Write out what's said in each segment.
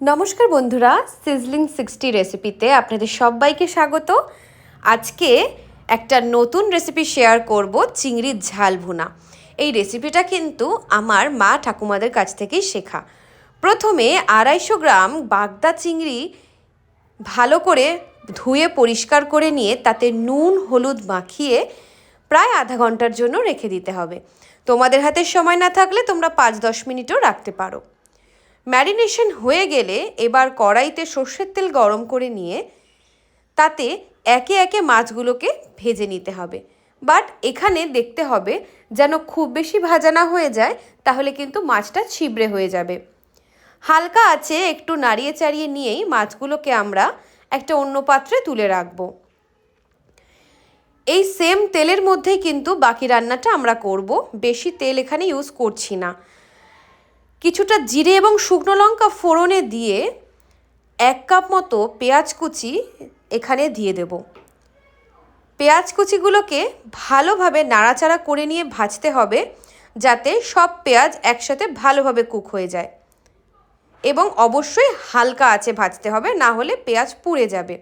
নমস্কার বন্ধুরা, সিজলিং 60 রেসিপিতে আপনাদের সবাইকে স্বাগত। আজকে একটা নতুন রেসিপি শেয়ার করব, চিংড়ির ঝাল ভুনা। এই রেসিপিটা কিন্তু আমার মা ঠাকুমাদের কাছ থেকেই শেখা। প্রথমে 250 গ্রাম বাগদা চিংড়ি ভালো করে ধুয়ে পরিষ্কার করে নিয়ে তাতে নুন হলুদ মাখিয়ে প্রায় আধা ঘন্টার জন্য রেখে দিতে হবে। তোমাদের হাতে সময় না থাকলে তোমরা 5-10 মিনিটও রাখতে পারো। ম্যারিনেশন হয়ে গেলে এবার কড়াইতে সর্ষের তেল গরম করে নিয়ে তাতে একে একে মাছগুলোকে ভেজে নিতে হবে। বাট এখানে দেখতে হবে যেন খুব বেশি ভাজা না হয়ে যায়, তাহলে কিন্তু মাছটা ছিবড়ে হয়ে যাবে। হালকা আছে একটু নাড়িয়ে চাড়িয়ে নিয়েই মাছগুলোকে আমরা একটা অন্য পাত্রে তুলে রাখবো। এই সেম তেলের মধ্যেই কিন্তু বাকি রান্নাটা আমরা করব, বেশি তেল এখানে ইউজ করছি না। কিছুটা জিরে এবং শুকনো লঙ্কা ফোড়নে দিয়ে 1 কাপ মতো পেঁয়াজ কুচি এখানে দিয়ে দেব। পেঁয়াজ কুচিগুলোকে ভালোভাবে নাড়াচাড়া করে নিয়ে ভাজতে হবে, যাতে সব পেঁয়াজ একসাথে ভালোভাবে কুক হয়ে যায়, এবং অবশ্যই হালকা আঁচে ভাজতে হবে, না হলে পেঁয়াজ পুড়ে যাবে।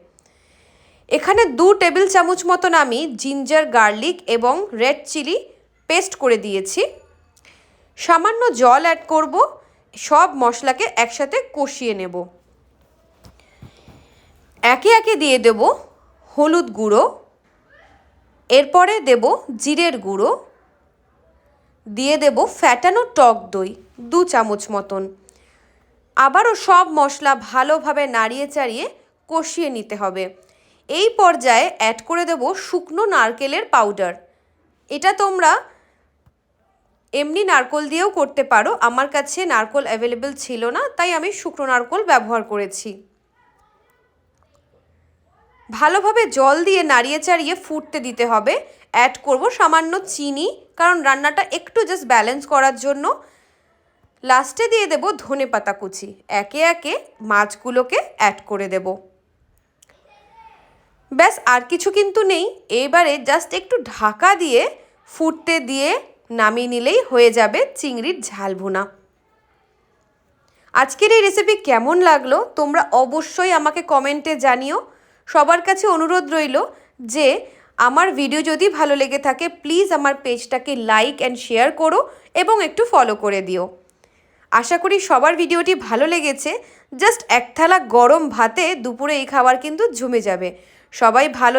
এখানে 2 টেবিল চামচ মতন আমি জিঞ্জার গার্লিক এবং রেড চিলি পেস্ট করে দিয়েছি। সামান্য জল অ্যাড করব, সব মশলাকে একসাথে কষিয়ে নেব। একে একে দিয়ে দেব হলুদ গুঁড়ো, এরপরে দেব জিরের গুঁড়ো, দিয়ে দেব ফ্যাটানো টক দই 2 চামচ মতন। আবারও সব মশলা ভালোভাবে নাড়িয়ে চাড়িয়ে কষিয়ে নিতে হবে। এই পর্যায়ে অ্যাড করে দেব শুকনো নারকেলের পাউডার। এটা তোমরা এমনি নারকেল দিয়েও করতে পারো, আমার কাছে নারকেল অ্যাভেলেবেল ছিল না, তাই আমি শুকনো নারকেল ব্যবহার করেছি। ভালোভাবে জল দিয়ে নাড়িয়ে চাড়িয়ে ফুটতে দিতে হবে। অ্যাড করব সামান্য চিনি, কারণ রান্নাটা একটু জাস্ট ব্যালেন্স করার জন্য। লাস্টে দিয়ে দেব ধনেপাতা কুচি। একে একে মাছগুলোকে অ্যাড করে দেব। ব্যাস, আর কিছু কিন্তু নেই। এবারে জাস্ট একটু ঢাকা দিয়ে ফুটতে দিয়ে নামিয়ে নিলেই হয়ে যাবে চিংড়ির ঝাল ভুনা। আজকের এই রেসিপি কেমন লাগলো তোমরা অবশ্যই আমাকে কমেন্টে জানিও। সবার কাছে অনুরোধ রইল যে আমার ভিডিও যদি ভালো লেগে থাকে প্লিজ আমার পেজটাকে লাইক অ্যান্ড শেয়ার করো এবং একটু ফলো করে দিও। আশা করি সবার ভিডিওটি ভালো লেগেছে। জাস্ট 1 থালা গরম ভাতে দুপুরে এই খাবার কিন্তু জমে যাবে। সবাই ভালো